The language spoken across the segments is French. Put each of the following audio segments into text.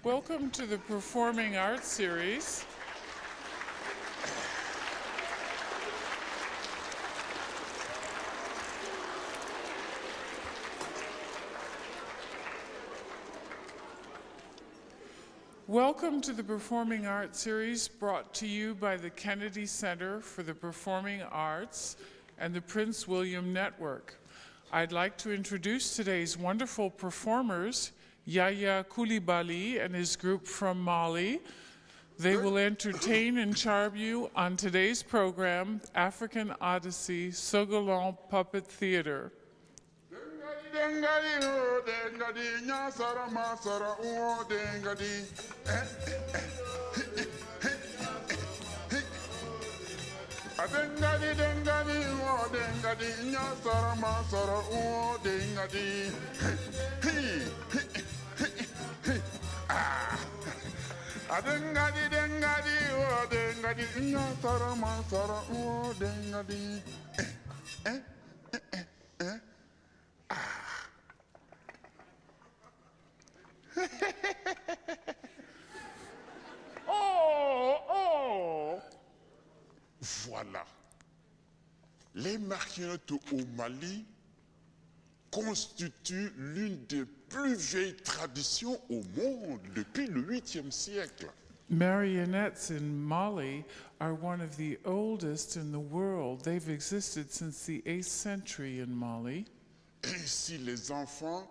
Welcome to the Performing Arts Series. Welcome to the Performing Arts Series brought to you by the Kennedy Center for the Performing Arts and the Prince William Network. I'd like to introduce today's wonderful performers, Yaya Coulibaly and his group from Mali. They will entertain and charm you on today's program, African Odyssey, Sogolon Puppet Theater. Voilà. Les marionnettes au Mali constituent l'une des plus vieilles traditions au monde depuis le 8e siècle. Marionettes in Mali are one of the oldest in the world. They've existed since the 8th century in Mali. Ainsi, les enfants,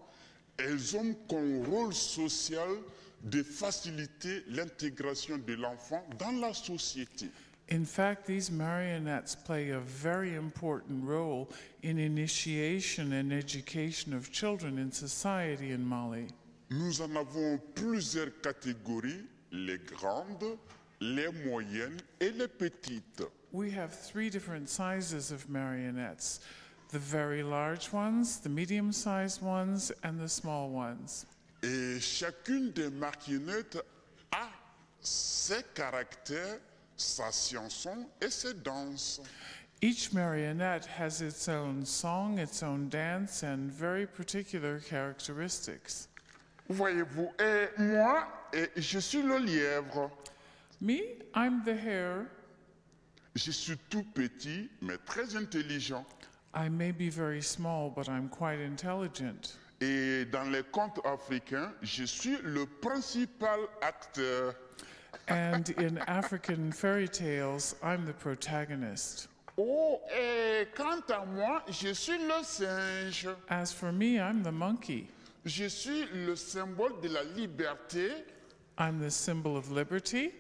elles ont comme rôle social de faciliter l'intégration de l'enfant dans la société. In fact, these marionettes play a very important role in initiation and education of children in society in Mali. Nous en avons plusieurs catégories, les grandes, les moyennes et les petites. We have 3 different sizes of marionettes: the very large ones, the medium-sized ones, and the small ones. Et chacune des marionnettes a ses caractères, sa chanson et ses danses. Each marionette has its own song, its own dance, and very particular characteristics. Voyez-vous, et moi, je suis le lièvre. Me, I'm the hare. Je suis tout petit, mais très intelligent. I may be very small, but I'm quite intelligent. Et dans les contes africains, je suis le principal acteur. And in African fairy tales, I'm the protagonist. Oh, et quant à moi, je suis le singe. As for me, I'm the monkey. Je suis le symbole de la liberté. I'm the symbol of liberty.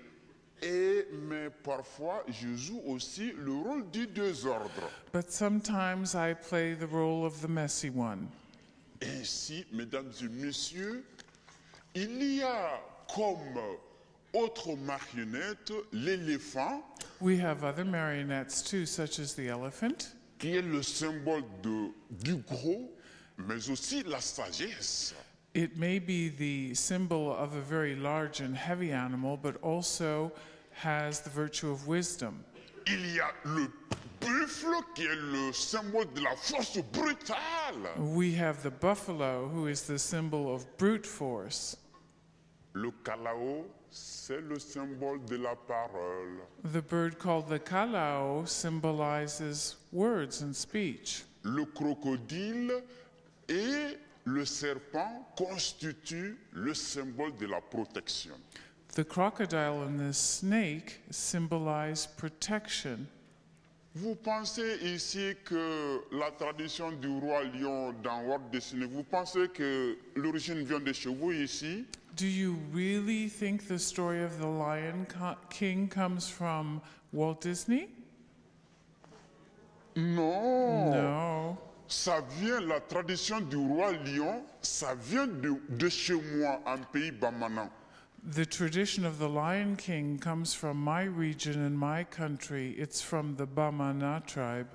Mais parfois, je joue aussi le rôle du désordre. But sometimes I play the role of the messy one. Ainsi, mesdames et messieurs, il y a comme autre marionnette l'éléphant. We have other marionettes too, such as the elephant, qui est le symbole du gros, mais aussi la sagesse. It may be the symbol of a very large and heavy animal, but also has the virtue of wisdom. Il y a le buffle qui est le symbole de la force brutale. We have the buffalo, who is the symbol of brute force. Le kalao, c'est le symbole de la parole. The bird called the kalao symbolizes words and speech. Le crocodile et le serpent constituent le symbole de la protection. The crocodile and the snake symbolize protection. Vous pensez ici que la tradition du roi lion dans Odyssey, vous pensez que l'origine vient de chez vous ici? Do you really think the story of the Lion King comes from Walt Disney? Non. No. Ça vient, la tradition du roi lion, ça vient de chez moi, en pays Bamanan. The tradition of the Lion King comes from my region and my country. It's from the Bamanan tribe.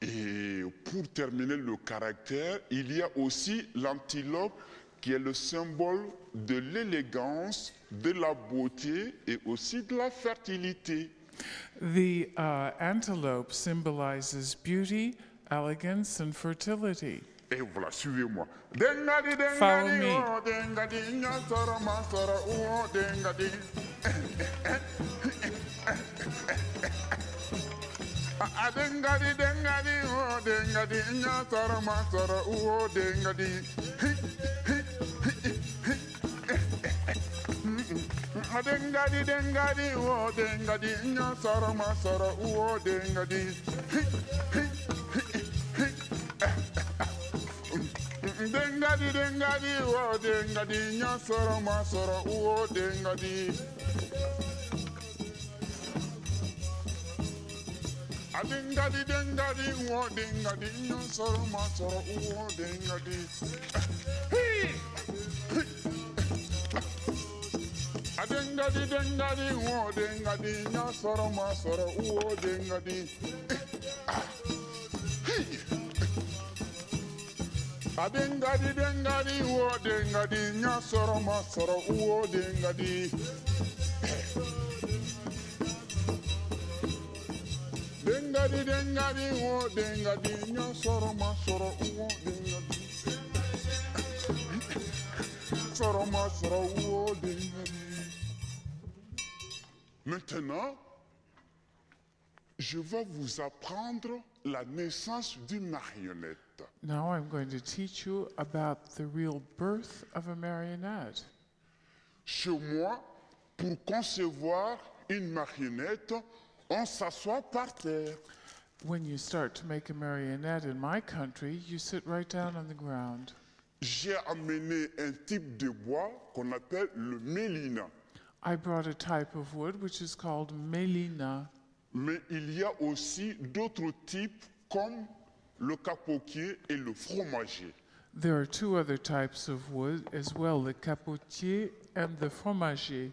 Et pour terminer le caractère, il y a aussi l'antilope qui est le symbole de l'élégance, de la beauté et aussi de la fertilité. The antelope symbolizes beauty, elegance, and fertility. Et voilà, suivez-moi. Follow me. Dengadi dengadi wo dengadi nya soro ma soro wo dengadi adengadi dengadi wo dengadi nya soro ma soro wo dengadi adengadi dengadi wo dengadi nya soro ma soro wo dengadi adengadi dengadi wo dengadi nya soro ma soro wo dengadi dengadi dengadi wo dengadi nya soro ma soro wo dengadi soro ma soro wo dengadi. Maintenant, je vais vous apprendre la naissance d'une marionnette. Now I'm going to teach you about the real birth of a marionette. Chez moi, pour concevoir une marionnette, on s'assoit par terre. When you start to make a marionette in my country, you sit right down on the ground. J'ai amené un type de bois qu'on appelle le mélina. I brought a type of wood which is called melina. Mais il y a aussi d'autres types comme le capotier et le fromager. There are two other types of wood as well, the capotier and the fromager.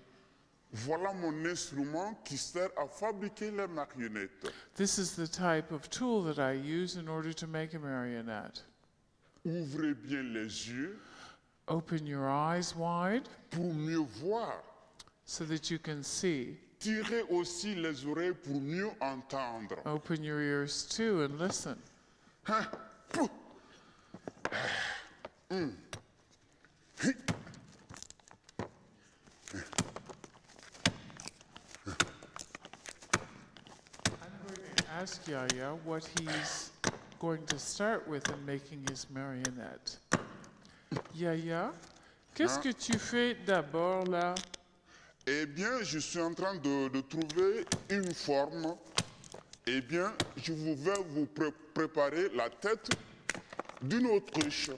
Voilà mon instrument qui sert à fabriquer les marionnettes. This is the type of tool that I use in order to make a marionette. Ouvrez bien les yeux Open your eyes wide pour mieux voir. so that you can see. Tirez aussi les oreilles pour mieux entendre. Open your ears too and listen. Hein? Pouh. Mm. Hi. I'm going to ask Yaya what he's going to start with in making his marionette. Yaya, qu'est-ce que tu fais d'abord là? Eh bien, je suis en train de trouver une forme. Eh bien, je vais vous préparer la tête d'une autruche.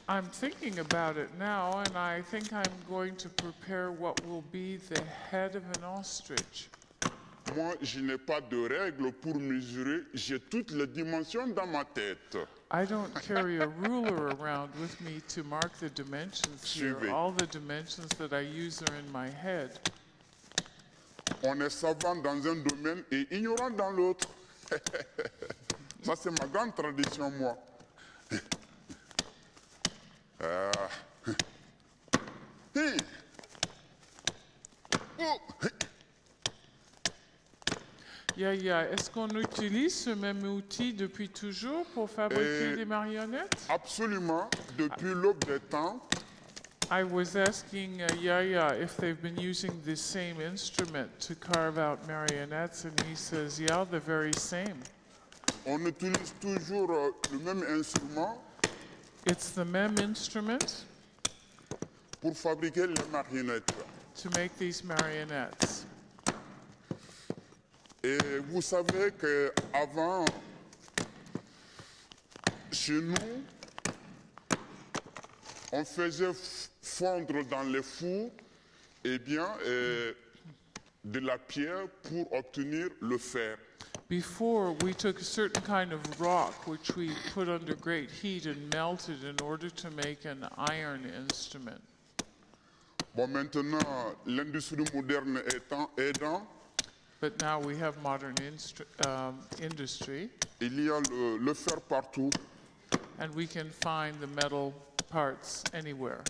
I'm thinking about it now, and I think I'm going to prepare what will be the head of an ostrich. Moi, je n'ai pas de règles pour mesurer. J'ai toutes les dimensions dans ma tête. I don't carry a ruler around with me to mark the dimensions here. Suivez. All the dimensions that I use are in my head. On est savant dans un domaine et ignorant dans l'autre. Ça, c'est ma grande tradition, moi. Hey. Oh. Yaya, est-ce qu'on utilise ce même outil depuis toujours pour fabriquer des marionnettes? Absolument, depuis l'aube des temps. I was asking Yaya if they've been using the same instrument to carve out marionettes, and he says, yeah, the very same. On utilise toujours le même instrument It's the même instrument pour fabriquer les marionnettes. to make these marionettes. Et vous savez qu'avant, chez nous, on faisait fondre dans les fours de la pierre pour obtenir le fer. Before, we took a certain kind of rock which we put under great heat and melted in order to make an iron instrument. Bon, maintenant, l'industrie moderne aidant, But now we have modern industry, il y a le fer partout. and we can find the metal parts anywhere.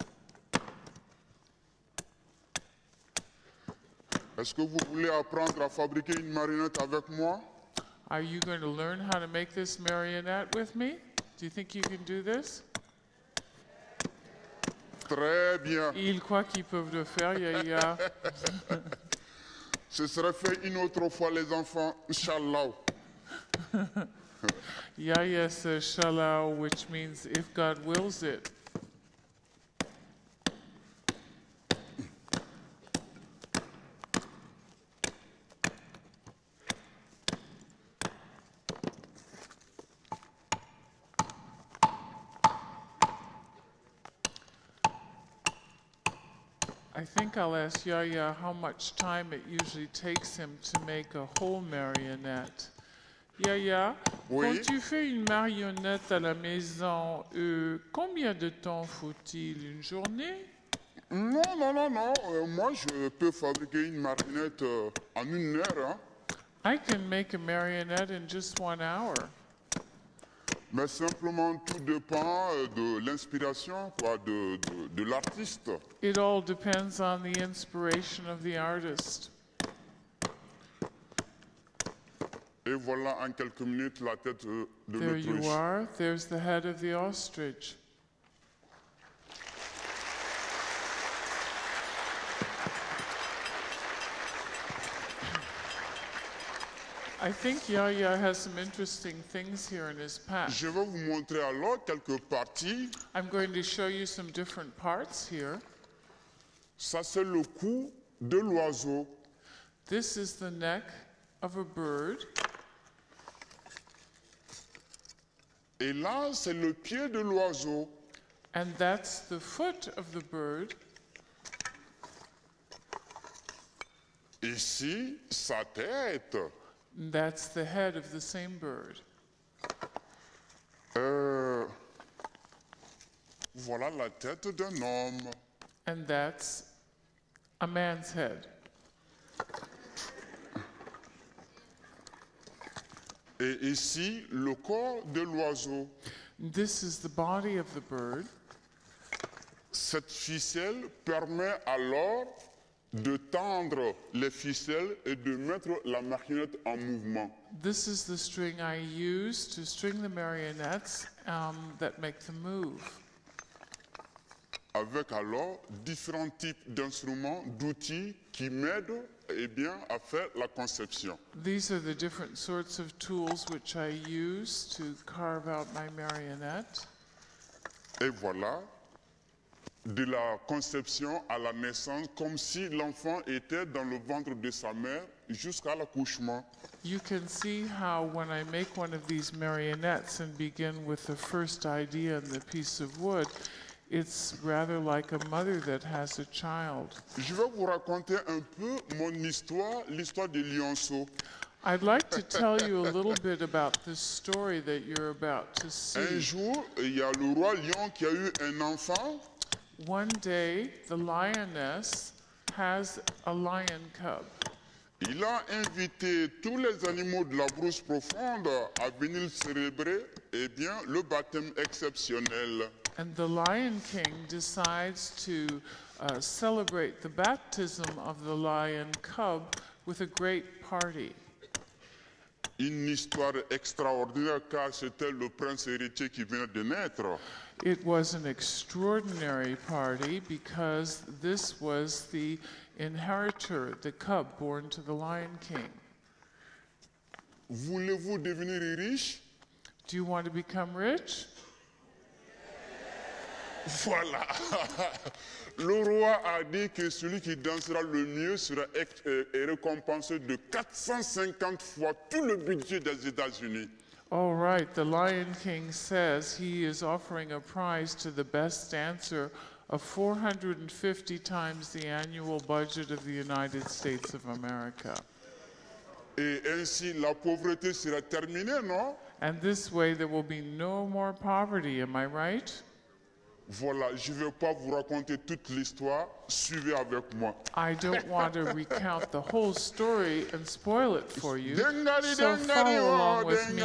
Est-ce que vous voulez apprendre à fabriquer une marionnette avec moi? Are you going to learn how to make this marionette with me? Do you think you can do this? Très bien. Ils croient qu'ils peuvent le faire, Yaya. Ce sera fait une autre fois, les enfants, Inch'Allah. Yaya says shalom, which means if God wills it. I think I'll ask Yaya how much time it usually takes him to make a whole marionette. Yaya, Oui. quand tu fais une marionnette à la maison, combien de temps faut-il? Une journée? Non. Moi, je peux fabriquer une marionnette en 1 heure. Hein. I can make a marionette in just 1 hour. Mais simplement, tout dépend de l'inspiration de l'artiste. It all depends on the inspiration of the artist. Et voilà en quelques minutes la tête de There you l'autruche. are. There's the head of the ostrich. I think Yaya has some interesting things here in his pack. Je vais vous montrer alors quelques parties. I'm going to show you some different parts here. Ça, c'est le cou de l'oiseau. This is the neck of a bird. Et là, c'est le pied de l'oiseau. And that's the foot of the bird. Ici, sa tête. And that's the head of the same bird. Voilà la tête d'un homme. And that's a man's head. Et ici, le corps de l'oiseau. This is the body of the bird. Cette ficelle permet alors de tendre les ficelles et de mettre la marionnette en mouvement. This is the string I use to string the marionettes that make them move. Avec alors différents types d'instruments, d'outils qui m'aident à faire la conception. These are the different sorts of tools which I use to carve out my marionette. Et voilà, de la conception à la naissance, comme si l'enfant était dans le ventre de sa mère jusqu'à l'accouchement. You can see how when I make one of these marionettes and begin with the first idea and the piece of wood, it's rather like a mother that has a child. Je vais vous raconter un peu mon histoire, l'histoire des lionceaux. I'd like to tell you a little bit about this story that you're about to Un see. jour, il y a le roi lion qui a eu un enfant. One day, the lioness has a lion cub. Il a invité tous les animaux de la brousse profonde à venir célébrer le baptême exceptionnel. And the Lion King decides to celebrate the baptism of the lion cub with a great party. une histoire extraordinaire car c'était le prince héritier qui venait de naître. It was an extraordinary party because this was the inheritor, the cub born to the Lion King. Voulez-vous devenir riche? Do you want to become rich? Voilà. Le roi a dit que celui qui dansera le mieux sera récompensé de 450 fois tout le budget des États-Unis. All right, the Lion King says he is offering a prize to the best dancer of 450 times the annual budget of the United States of America. Et ainsi la pauvreté sera terminée, non? And this way there will be no more poverty, am I right? Voilà, je ne vais pas vous raconter toute l'histoire, suivez avec moi. I don't want to recount the whole story and spoil it for you, so follow along with me.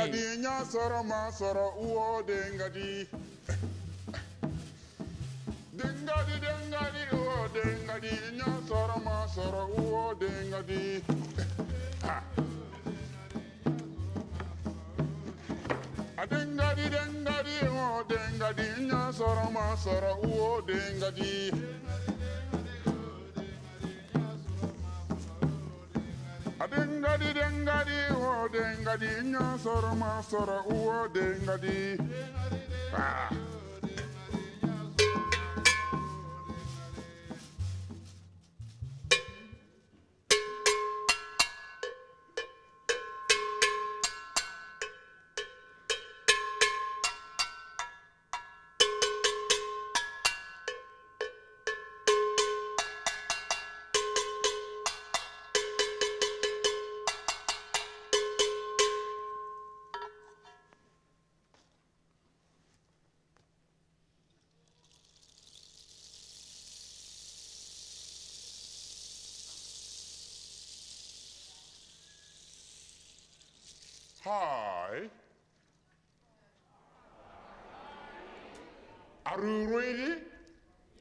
Dengadi dengadi oh dengadi nya soro ma soro oh dengadi. Dengadi dengadi oh dengadi nya soro ma soro oh dengadi. Hi. Are you ready?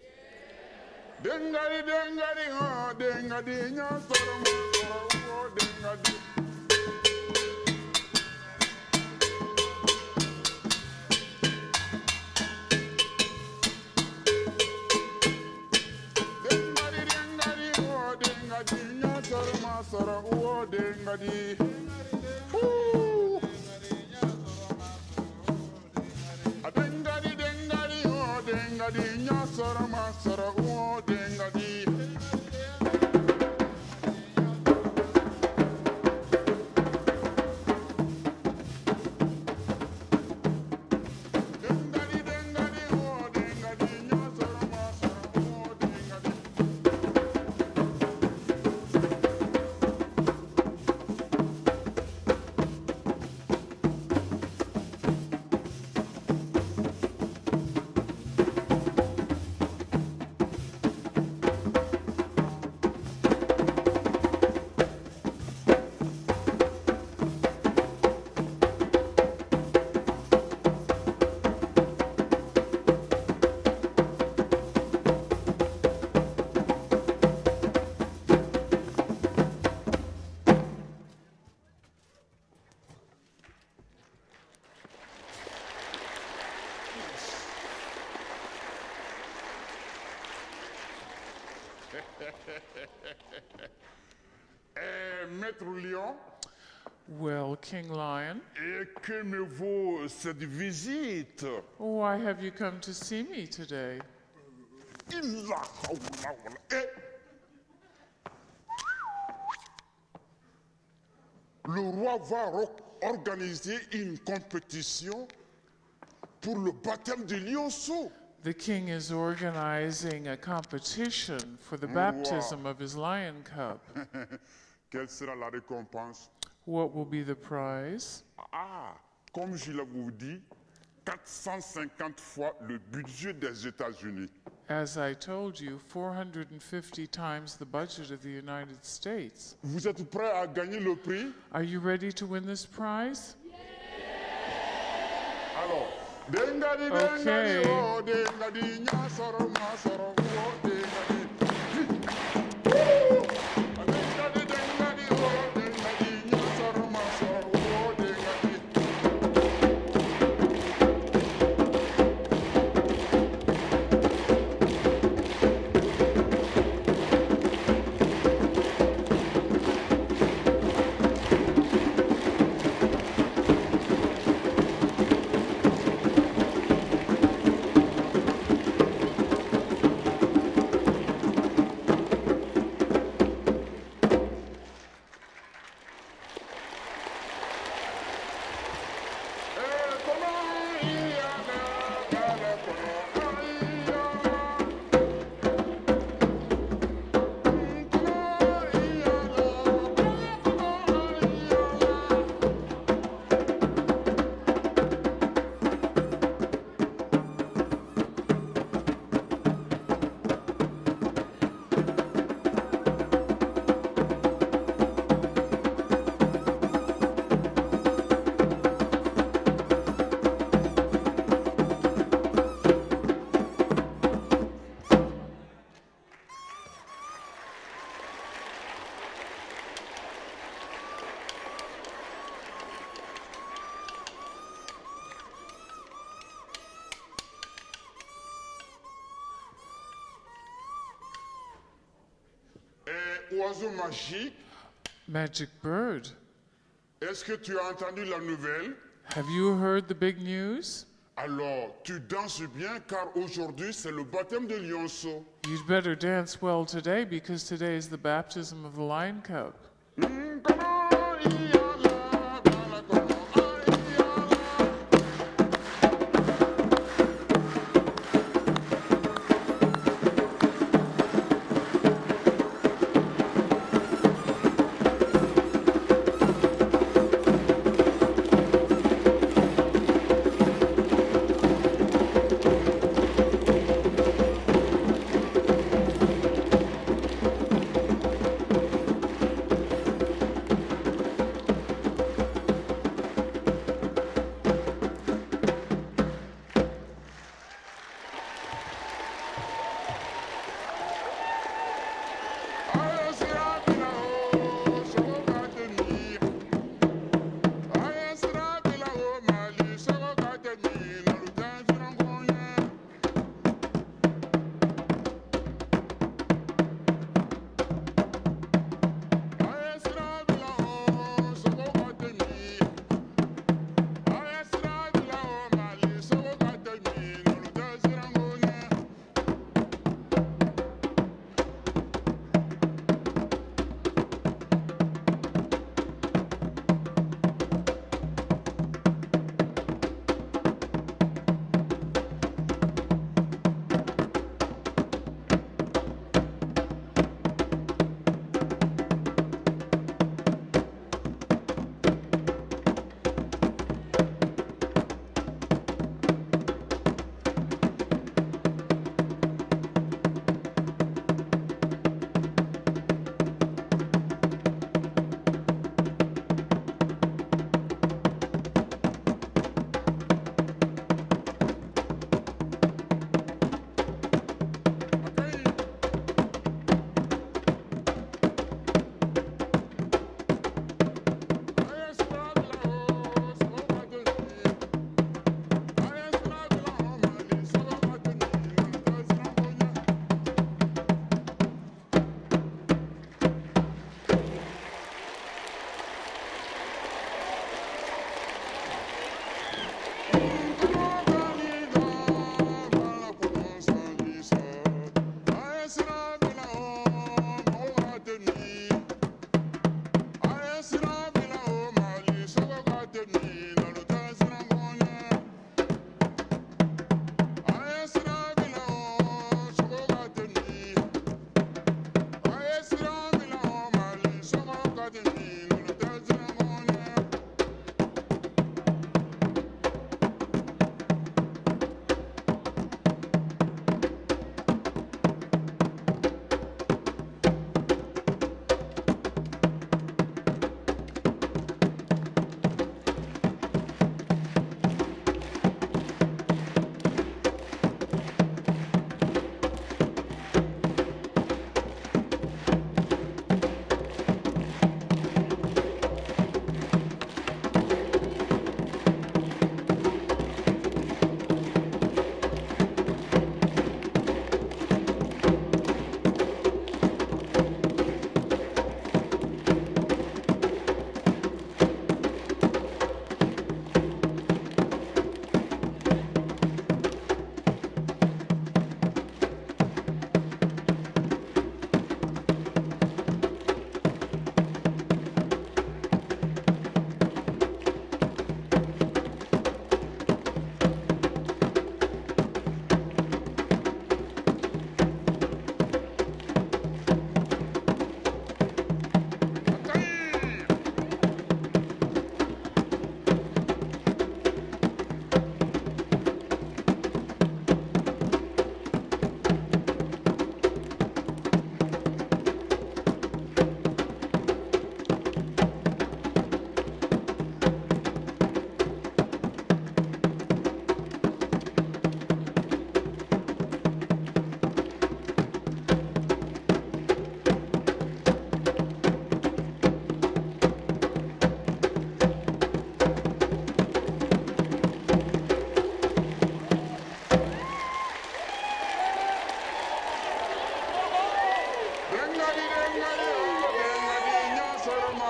Yeah. Dengadi dengadi oh dengadi nya soro ma soro oh dengadi. Dengadi dengadi oh dengadi nya soro ma soro oh dengadi. Dengadi dengadi oh dengadi nya soro ma soro oh dengadi. Dengadi dengadi oh dengadi nya soro ma soro oh dengadi. Maître Lion, Well, King Lion, et que me vaut cette visite? why have you come to see me today? Le roi va organiser une compétition pour le baptême de lionceau. The king is organizing a competition for the baptism of his lion cub. Quelle sera la récompense? What will be the prize? Ah, comme je l'avais dit, 450 fois le budget des États-Unis. As I told you, 450 times the budget of the United States. Vous êtes prêts à gagner le prix? Are you ready to win this prize? Alors, dengadi dengadi oh dengadi nya soro ma soro oh dengadi. Dengadi dengadi oh dengadi nya soro ma soro oh oiseau magique. Magic bird. Est-ce que tu as entendu la nouvelle? Have you heard the big news? Alors, tu danses bien car aujourd'hui c'est le baptême de lionceau. You'd better dance well today because today is the baptism of the lion cub.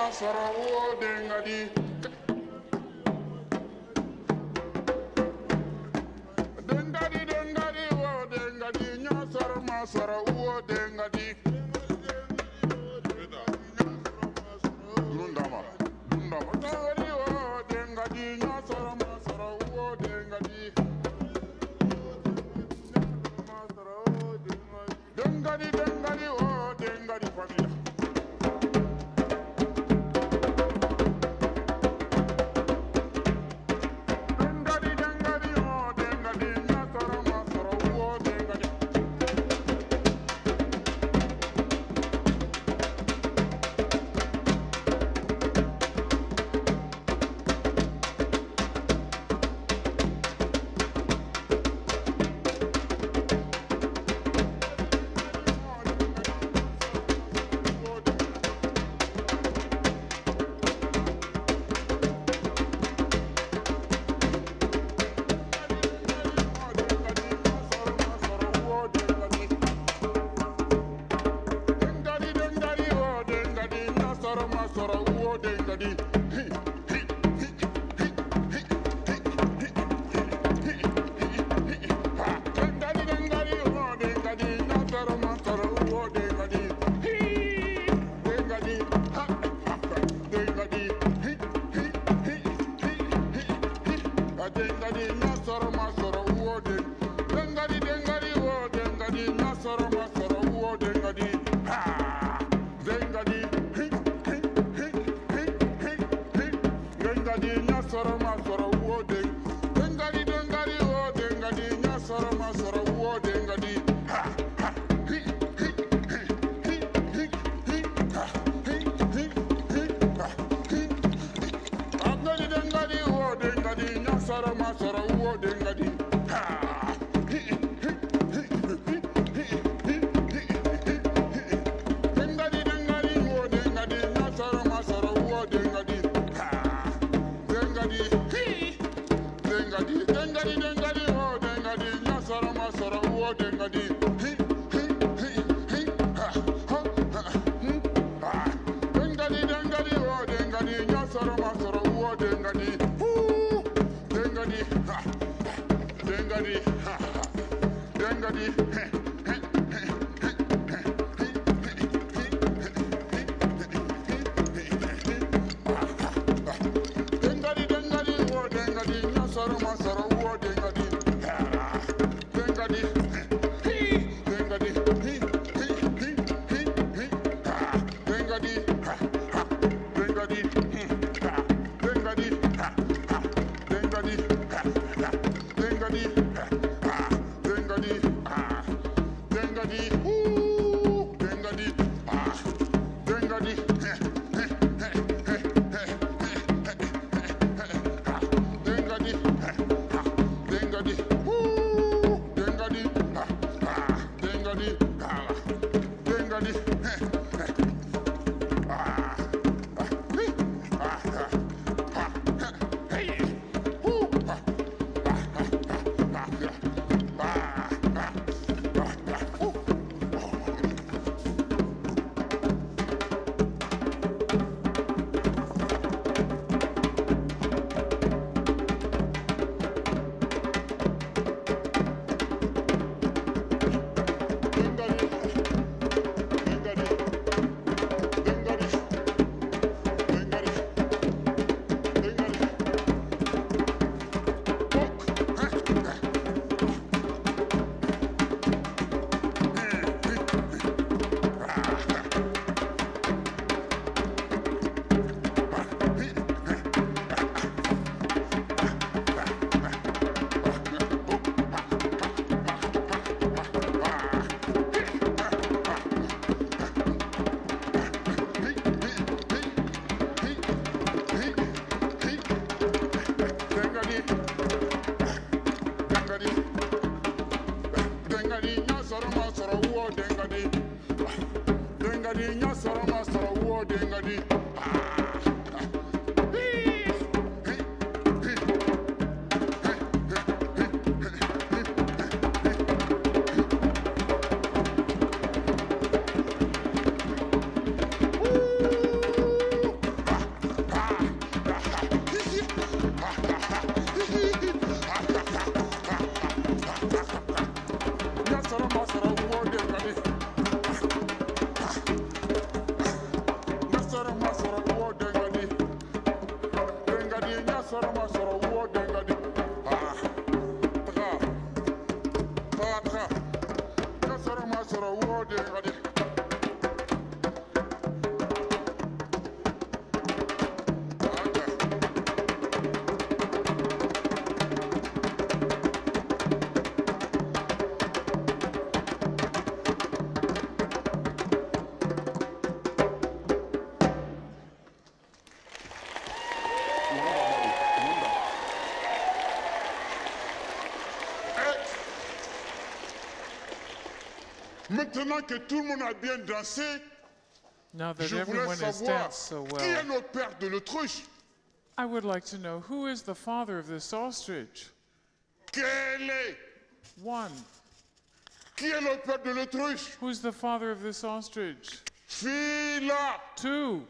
masara wo dengadi. Dengadi dengadi wo dengadi nyasara masara wo dengadi. Dundama dundama dengadi wo dengadi nyasara masara wo dengadi. Dengadi dengadi wo dengadi famila. Dengadi, Maintenant que tout le monde a bien dansé, Now that je voulais everyone has savoir danced so qui est well, le père de l'autruche. I would like to know who is the father of this ostrich? Quel est? One. Qui est le père de l'autruche? Who's the father of this ostrich? Fila. Two.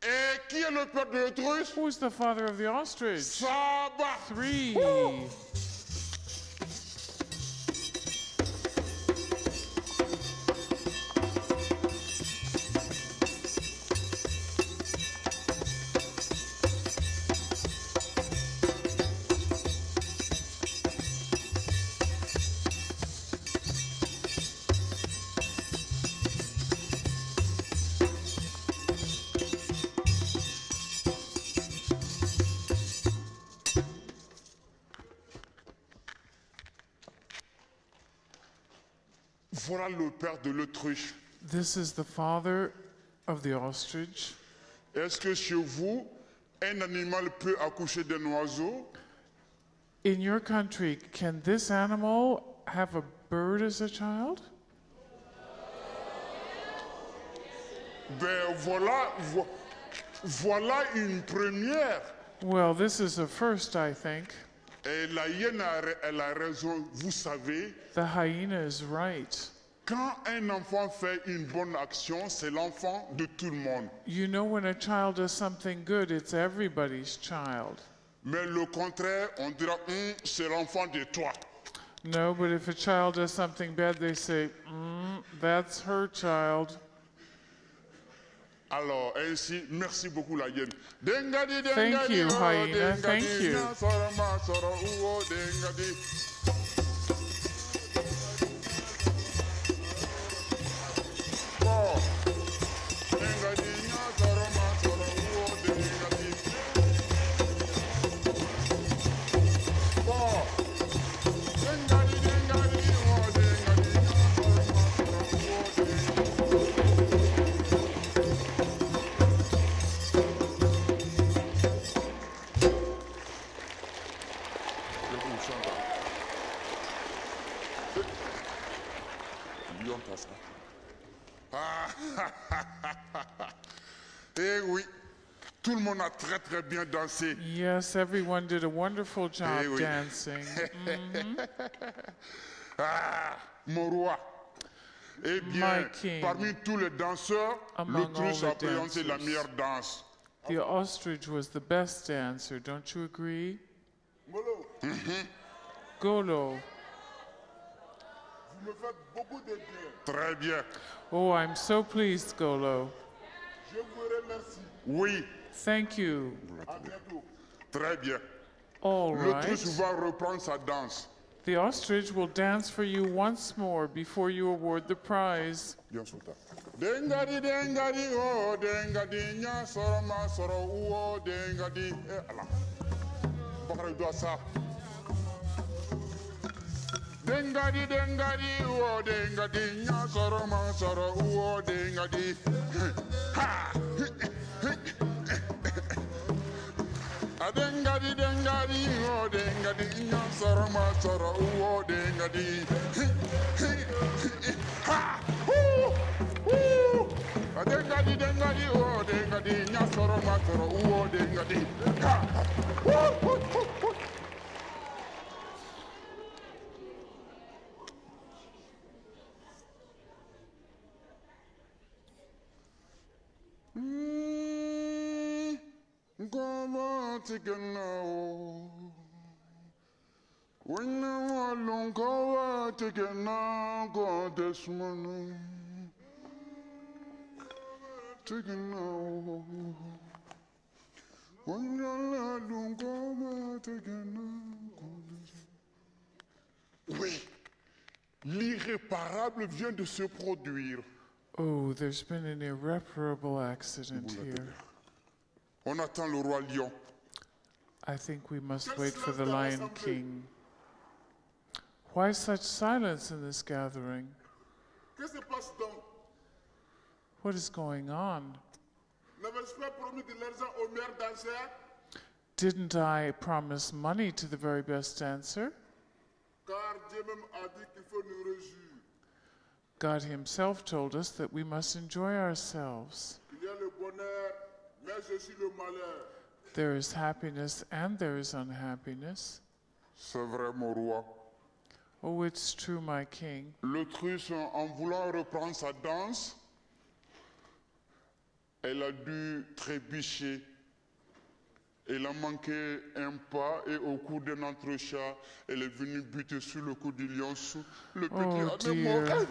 Et qui est le père de l'autruche? Who's the father of the ostrich? Saba. Three. Voilà le père de l'autruche. This is the father of the ostrich. Est-ce que chez vous, un animal peut accoucher d'un oiseau? In your country, can this animal have a bird as a child? Ben voilà une première. Well, this is a first, I think. Et la hyène, elle a raison. Vous savez, The hyena is right. quand un enfant fait une bonne action, c'est l'enfant de tout le monde. You know, when a child does something good, it's everybody's child. Mais le contraire, on dira, c'est l'enfant de toi. No, but if a child does something bad, they say, that's her child. Alors, ainsi, merci beaucoup la hyène. Thank you, hyena. Thank you. Eh oui, tout le monde a très très bien dansé. Yes, everyone did a wonderful job oui. dancing. Mon roi. Eh bien, My king. parmi tous les danseurs, Among l'autruche all a the présenté la dancers. meilleure danse. The ostrich was the best dancer, don't you agree? Golo. Vous me faites beaucoup de bien. Très bien. Oh, I'm so pleased, Golo. Je vous remercie. Oui. Thank you. À bientôt. Très bien. All L'autruche right. va reprendre sa danse. The ostrich will dance for you once more before you award the prize. Bien sûr. Dengadi dengadi oh dengadi nya soro ma soro uo dengadi ala. Bakara doit ça. Dengadi dengadi oh dengadi nya soro ma soro uo dengadi. Ha. Dengadi dengadi oh dengadi nya soro ma soro uo dengadi. Ha. Dengadi dengadi oh dengadi nya soro ma soro uo dengadi. Ha. Go together. When I want go together, go this morning. Together. When I don't go together, oui, l'irréparable vient de se produire. Oh, there's been an irreparable accident here. On attend le roi lion. I think we must wait for the Lion King. Why such silence in this gathering? Qu'est-ce qui se passe donc? What is going on? N'avais-je pas promis de l'argent au meilleur danseur? Didn't I promise money to the very best dancer? Car Dieu même a dit qu'il faut nous réjouir. God himself told us that we must enjoy ourselves. Il y a le bonheur, mais aussi le malheur. There is happiness and there is unhappiness. C'est vrai, mon roi. Oh, it's true, my king. L'autruche, en voulant reprendre sa danse, elle a dû trébucher. Elle a manqué un pas et au cours d'un entrechat, elle est venue buter sur le cou du lionceau. Le Oh petit âne est mort.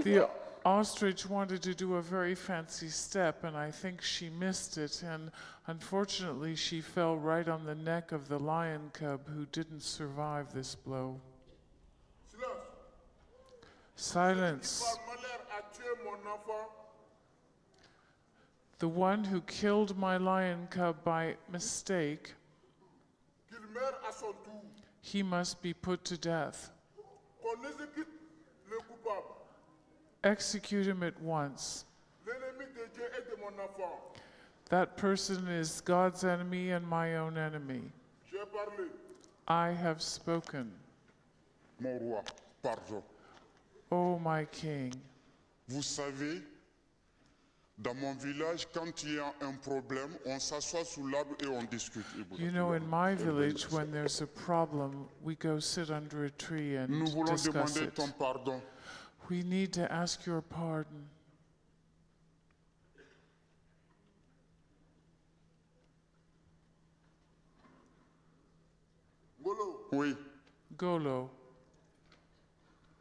dear. The ostrich wanted to do a very fancy step, and I think she missed it, and unfortunately she fell right on the neck of the lion cub, who didn't survive this blow. Silence. Silence. Par malheur a tué mon enfant. The one who killed my lion cub by mistake, Qu'il meure à son tour. he must be put to death. Qu'on exécute le coupable. Execute him at once. L'ennemi de Dieu et de mon enfant. That person is God's enemy and my own enemy. J'ai parlé. I have spoken. Mon roi, pardon. Oh, my king. Vous savez, dans mon village, quand il y a un problème, on s'assoit sous l'arbre et on discute. You know, in my village, when there's a problem, we go sit under a tree and Nous voulons discuss demander it. ton pardon. We need to ask your pardon. Golo, Oui, Golo,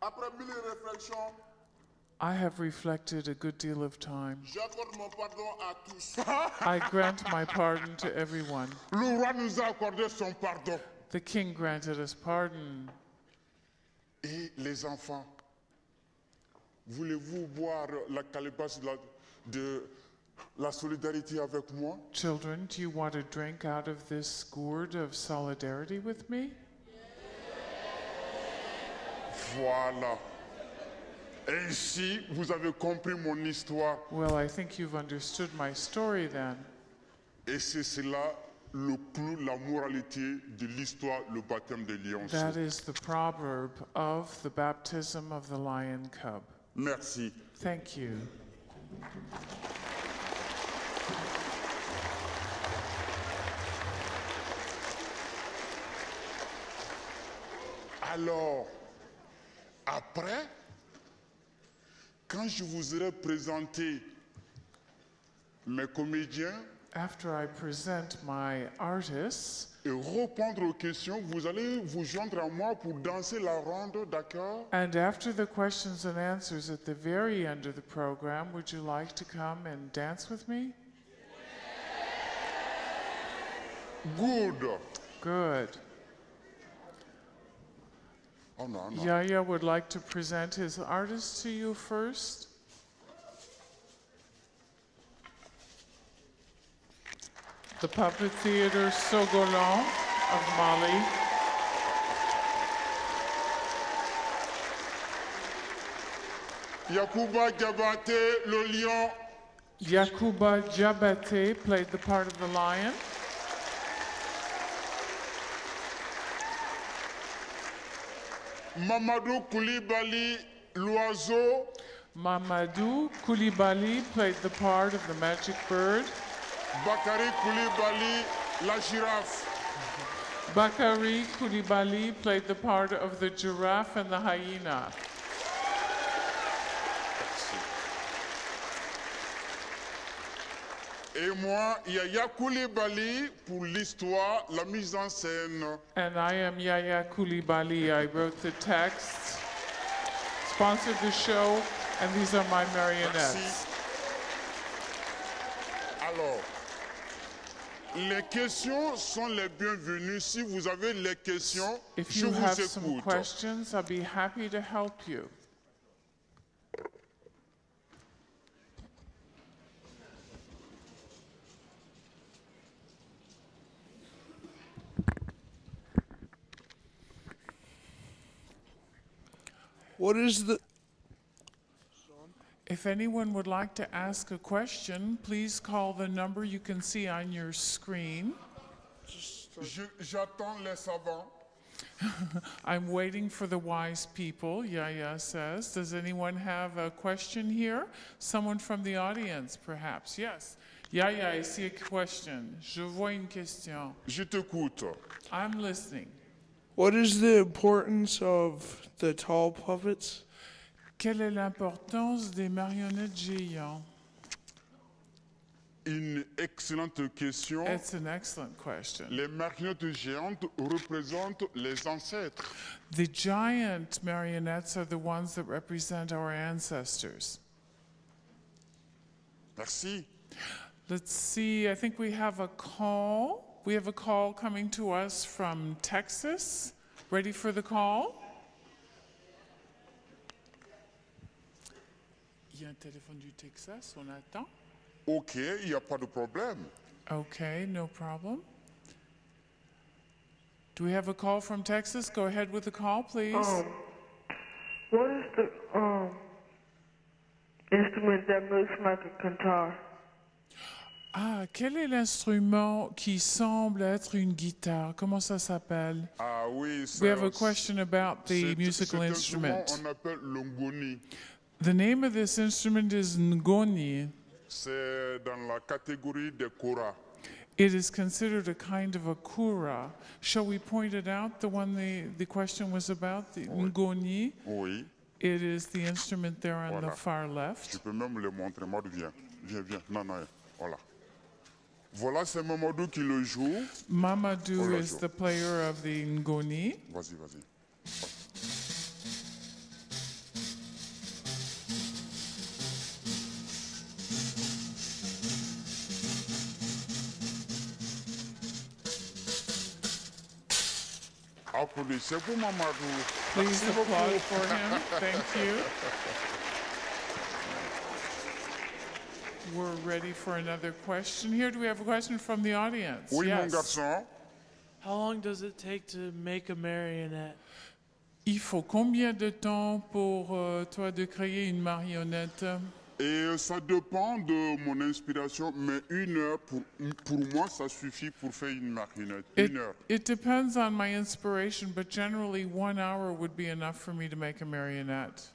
après 1000 réflexions, I have reflected a good deal of time. j'accorde mon pardon à tous. I grant my pardon to everyone. le roi nous a accordé son pardon. The king granted us pardon. Et les enfants, voulez-vous boire la calebasse de la solidarité avec moi? Children, do you want to drink out of this gourd of solidarity with me? Voilà. Ainsi, vous avez compris mon histoire. Well, I think you've understood my story then. Et c'est cela le clou, la moralité de l'histoire, le baptême des lionceaux. That is the proverb of the baptism of the lion cub. Merci. Thank you. Alors, après, quand je vous aurai présenté mes comédiens After I present my artists et répondre aux questions, vous allez vous joindre à moi pour danser la ronde, d'accord? and after the questions and answers at the very end of the program, would you like to come and dance with me? Good. Good. Oh non, non. Yaya would like to present his artist to you first. The Puppet Theater Sogolon of Mali. Yacouba Diabaté, le lion. Yakuba Jabate played the part of the lion. Mamadou Coulibaly, l'oiseau. Mamadou Coulibaly played the part of the magic bird. Bakary Coulibaly, la girafe. Bakary Coulibaly played the part of the giraffe and the hyena. Et moi, Yaya Coulibaly pour l'histoire, la mise en scène. And I am Yaya Coulibaly. I wrote the text, sponsored the show, and these are my marionettes. Merci. Alors, les questions sont les bienvenues. Si vous avez les questions, If je you vous have some écoute. questions, I'll be happy to help you. What is the If anyone would like to ask a question, please call the number you can see on your screen. J'attends les savants. I'm waiting for the wise people, Yaya says. Does anyone have a question here? Someone from the audience, perhaps. Yes. Yaya, I see a question. Je vois une question. Je t'écoute. I'm listening. What is the importance of the tall puppets? Quelle est l'importance des marionnettes géantes? Une excellente question. It's an excellent question. Les marionnettes géantes représentent les ancêtres. The giant marionettes are the ones that represent our ancestors. Merci. Let's see, I think we have a call. We have a call coming to us from Texas. Ready for the call? Il y a un téléphone du Texas, on attend. Ok, il n'y a pas de problème. Okay, no problem. Do we have a call from Texas? Go ahead with the call, please. What is the instrument that looks like a guitar? Ah, quel est l'instrument qui semble être une guitare? Comment ça s'appelle? Ah oui, We have a question about the musical cet instrument. instrument, on appelle le ngoni. The name of this instrument is ngoni. C'est dans la catégorie des koras. It is considered a kind of a kura. Shall we point it out, the one the question was about, the ngoni? Oui, It is the instrument there on the Voilà. far je left. peux même le montrer. Mamadou, viens. Viens. Non, voilà. Voilà, c'est Mamadou qui le joue. Mamadou Oh, là, is je- the player of the ngoni. Vas-y. Applaudissez pour Mamadou. Please Merci applaud beaucoup. for him. Thank you. We're ready for another question here. Do we have a question from the audience? Oui, mon Yes. garçon. How long does it take to make a marionette? Il faut combien de temps pour toi de créer une marionnette? Et ça dépend de mon inspiration, mais 1 heure, pour moi, ça suffit pour faire une marionnette. 1 heure. It depends on my inspiration, but generally 1 hour would be enough for me to make a marionette.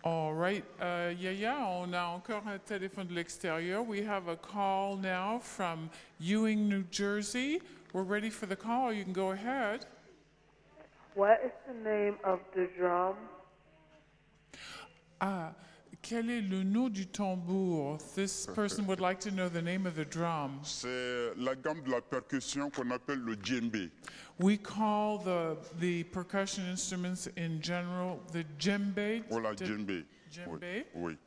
All right, Yaya, on a encore un téléphone de l'extérieur. We have a call now from Ewing, New Jersey. We're ready for the call. You can go ahead. What is the name of the drum? Ah, quel est le nom du tambour? This person would like to know the name of the drum. C'est la gamme de la percussion qu'on appelle le djembé. We call the percussion instruments in general the djembe. Voilà, djembé. Djembé. Oui.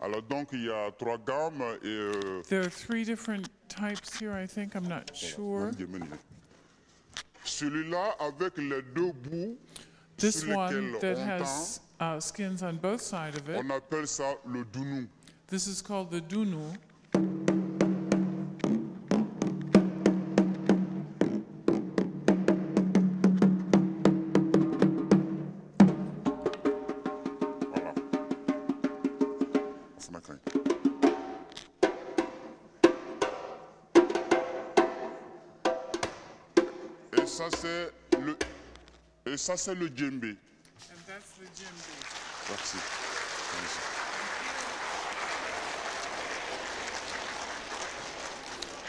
Alors donc, il y a 3 gammes et... There are 3 different types here, I think. I'm not sure. Celui-là, avec les 2 bouts This sur one lesquels that on has skins on both sides of it. on appelle ça le dounou. This is called the dunu. Voilà. Ça m'a craint. Et ça, c'est le djembé. And that's the djembe. Merci. Merci.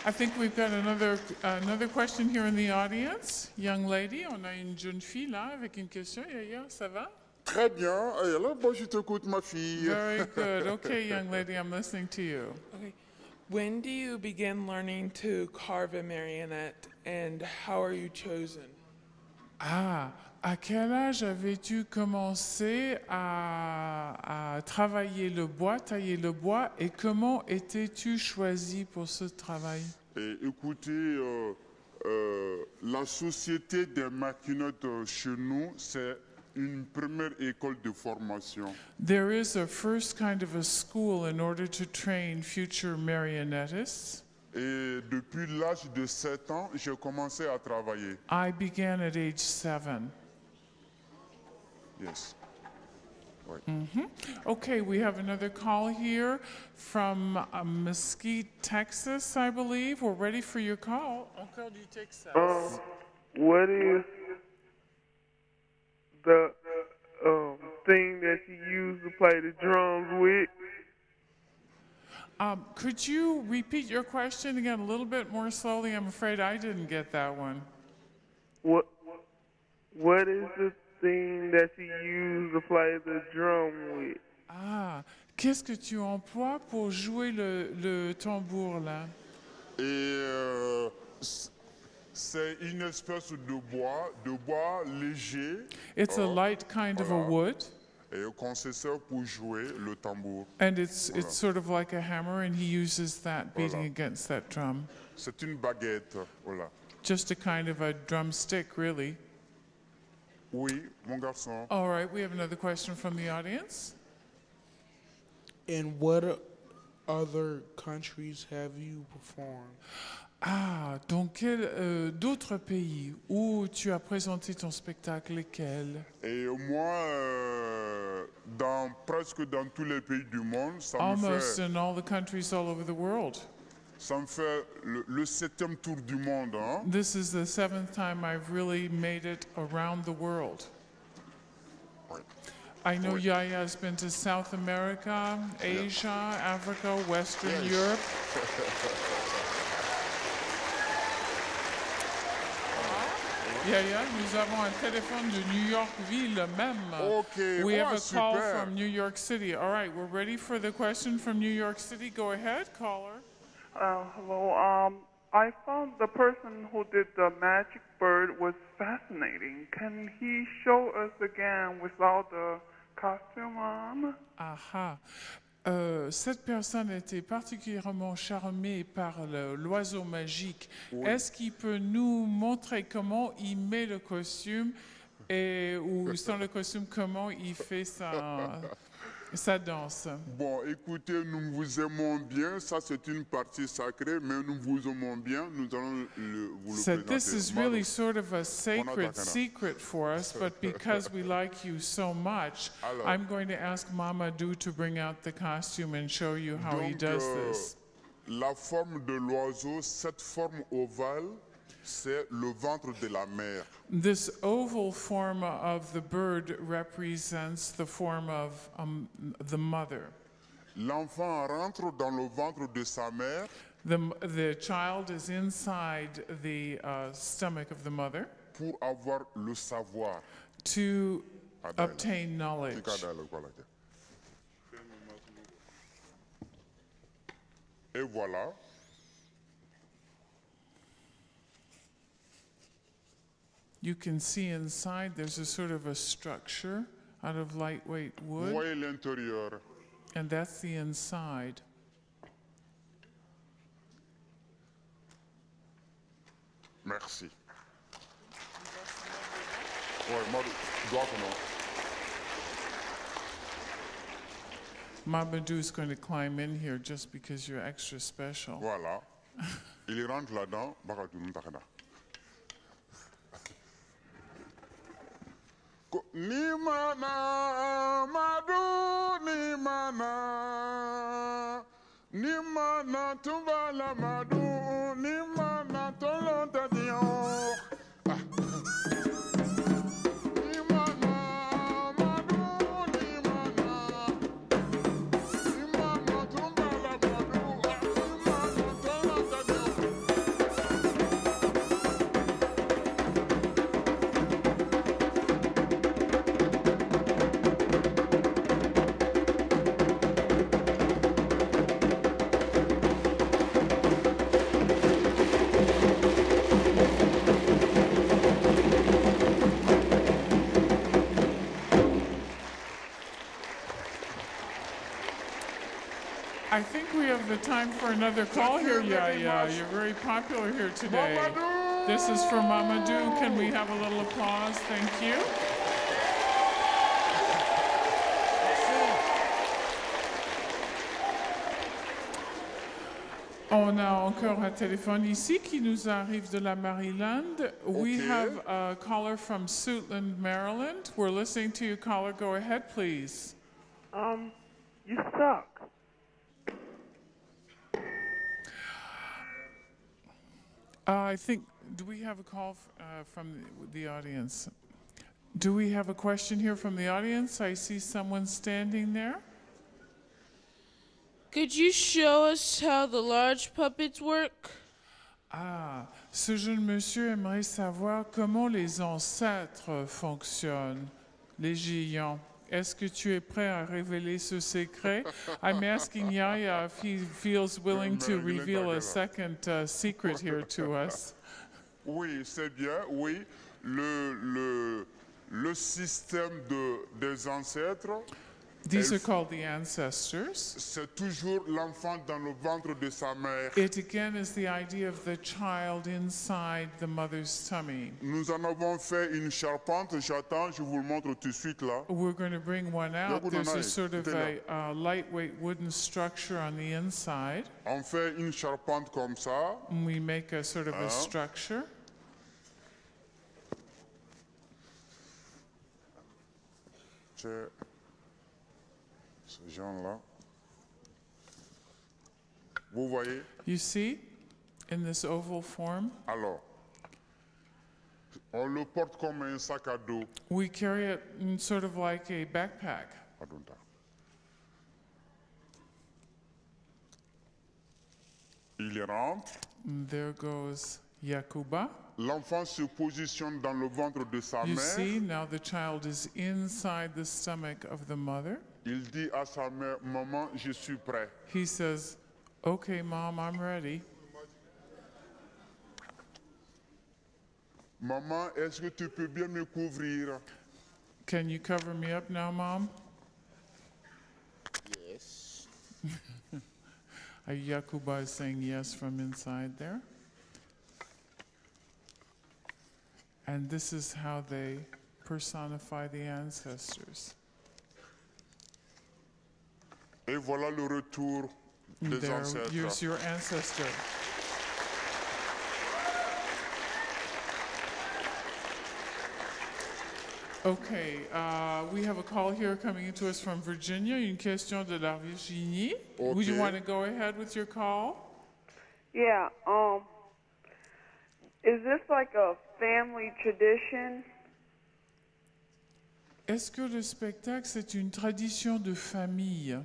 I think we've got another question here in the audience. Young lady, on a une jeune fille là avec une question. Yaya, ça va? Très bien. Et alors, bon, je t'écoute, ma fille. Very good. Okay, young lady, I'm listening to you. Okay. When do you begin learning to carve a marionette and how are you chosen? Ah, à quel âge avais-tu commencé à travailler le bois, tailler le bois, et comment étais-tu choisi pour ce travail? Et écoutez, la société des marionnettes chez nous, c'est une première école de formation. There is a first kind of a school in order to train future marionnettists. Et depuis l'âge de 7 ans, j'ai commencé à travailler. I began at age 7. Yes. Okay, we have another call here from Mesquite, Texas, I believe. We're ready for your call. Encore du Texas. What is the thing that you use to play the drums with? Could you repeat your question again a little bit more slowly? I'm afraid I didn't get that one. What is the thing that you use to play the drum with? Ah, qu'est-ce que tu emploies pour jouer le tambour là? Et c'est une espèce de bois léger. It's a light kind of a wood. Et qu'on se sert pour jouer le tambour. And it's sort of like a hammer, and he uses that beating against that drum. C'est une baguette, voilà. Just a kind of a drumstick, really. Oui, mon garçon. All right, we have another question from the audience. In what other countries have you performed? Ah, dans d'autres pays où tu as présenté ton spectacle, lesquels? Et moi, presque dans tous les pays du monde, Almost in all the countries all over the world. Ça me fait le 7e tour du monde. Hein? This is the 7th time I've really made it around the world. Oui. I know Yaya has been to South America, Asia, Africa, Western Europe. Yaya, nous avons un téléphone de New York ville même. Okay. We have a call super. from New York City. All right, we're ready for the question from New York City. Go ahead, caller. Hello. I found the person who did the magic bird was fascinating. Can he show us again without the costume on? Aha. Cette personne était particulièrement charmée par l'oiseau magique. Oui. Est-ce qu'il peut nous montrer comment il met le costume ou sans le costume, comment il fait sa danse? Bon, écoutez, nous vous aimons bien. Ça, c'est une partie sacrée, mais nous vous aimons bien. Nous allons vous le So présenter. this is really sort of a sacred secret for us, but because we like you so much, Alors, I'm going to ask Mamadou to bring out the costume and show you how he donc, does this. la forme de l'oiseau, cette forme ovale, c'est le ventre de la mère. This oval form of the bird represents the form of the mother. L'enfant rentre dans le ventre de sa mère The child is inside the stomach of the mother pour avoir le savoir. to obtain knowledge. Et voilà. You can see inside there's a sort of a structure out of lightweight wood, Voyez l'intérieur. and that's the inside. Merci. Ouais, moi, Mamadou is going to climb in here just because you're extra special. Voilà. Il rentre là-dedans. Ni mana madu ni mana tumbala madu ni mana tolonta dion. Ni mana madu ni mana tumbala madu ni mana tolonta dion. I think we have the time for another call here, Yaya. You're very popular here today. This is for Mamadou. Can we have a little applause? Thank you. On a encore un téléphone ici qui nous arrive de la Maryland. We have a caller from Suitland, Maryland. We're listening to you, caller. Go ahead, please. You suck. I think, Do we have a call from the audience? Do we have a question here from the audience? I see someone standing there. Could you show us how the large puppets work? Ah, ce jeune monsieur aimerait savoir comment les ancêtres fonctionnent, les géants. Est-ce que tu es prêt à révéler ce secret? I'm asking Yaya if he feels willing to reveal a second secret here to us. Oui, c'est bien, oui. Le système des ancêtres, These are called the ancestors. c'est toujours l'enfant dans le ventre de sa mère. It again is the idea of the child inside the mother's tummy. Nous en avons fait une charpente, j'attends, je vous le montre tout de suite là. We're going to bring one out. vous There's en a avez. sort of Écoutez a lightweight wooden structure on the inside. On fait une charpente comme ça. And we make a sort of a structure. C'est ce genre-là. Vous voyez? You see, in this oval form, Alors, on le porte comme un sac à dos. we carry it in sort of like a backpack. Pardon. Il rentre. And there goes Yakuba. L'enfant se positionne dans le ventre de sa You mère. see, now the child is inside the stomach of the mother. Il dit à sa mère, maman, je suis prêt. He says, okay, Mom, I'm ready. Maman, est-ce que tu peux bien me couvrir? Can you cover me up now, Mom? Yes. Yakuba is saying yes from inside there. And this is how they personify the ancestors. Et voilà le retour des There, ancêtres. here's your ancestor. Okay, we have a call here coming into us from Virginia. Une question de la Virginie. Would you Okay. want to go ahead with your call? Yeah, is this like a family tradition? Est-ce que le spectacle, c'est une tradition de famille?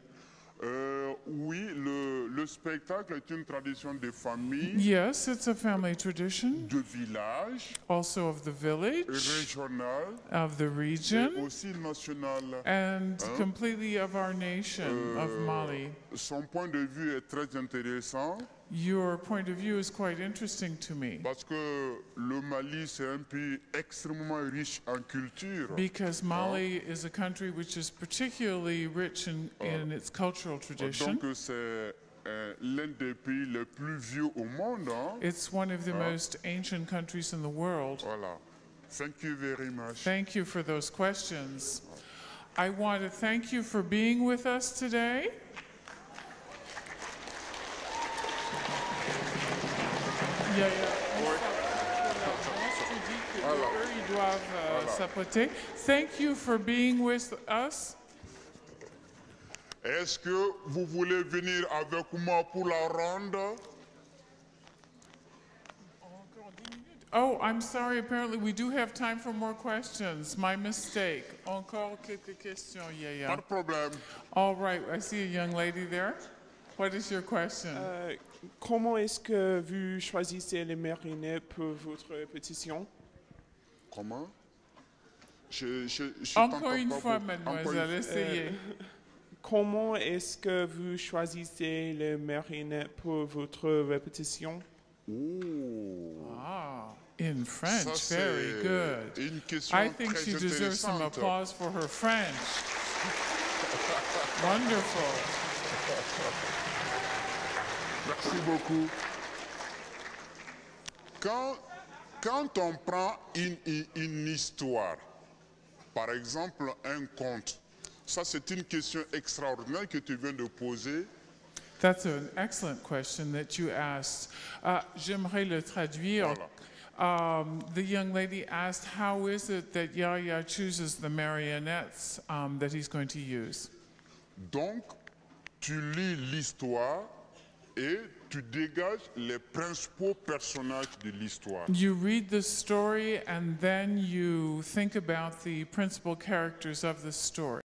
Oui, le spectacle est une tradition de famille, Yes, it's a family tradition, de village, also of the village, régional of the et region, aussi national. and completely of our nation, of Mali. Son point de vue est très intéressant Your point of view is quite interesting to me parce que le Mali, c'est un pays extrêmement riche en culture. because Mali is a country which is particularly rich in its cultural tradition. Donc c'est l'un des pays les plus vieux au monde. Hein? It's one of the most ancient countries in the world. Voilà. Thank you very much. Thank you for those questions. I want to thank you for being with us today. Ils doivent s'apprêter. Thank you for being with us. Est-ce que vous voulez venir avec moi pour la ronde? Oh, I'm sorry. Apparently, we do have time for more questions. My mistake. Encore quelques questions, Pas Yaya. de problème. All right. I see a young lady there. What is your question? Comment est-ce que vous choisissez les marionnettes pour votre pétition? Comment? Je Encore t'entends une pas fois, beaucoup. mademoiselle, essayez. Comment est-ce que vous choisissez les marionnettes pour votre répétition? Ah, in French. Ça, Very c'est good. une question I think très she deserves some intéressante. applause for her French. Wonderful. Merci beaucoup. Quand on prend une histoire, par exemple un conte, ça c'est une question extraordinaire que tu viens de poser. That's an excellent question that you asked. J'aimerais le traduire. The young lady asked, how is it that Yaya chooses the marionettes that he's going to use? Donc, tu lis l'histoire et tu dégages les principaux personnages de l'histoire. You read the story and then you think about the principal characters of the story.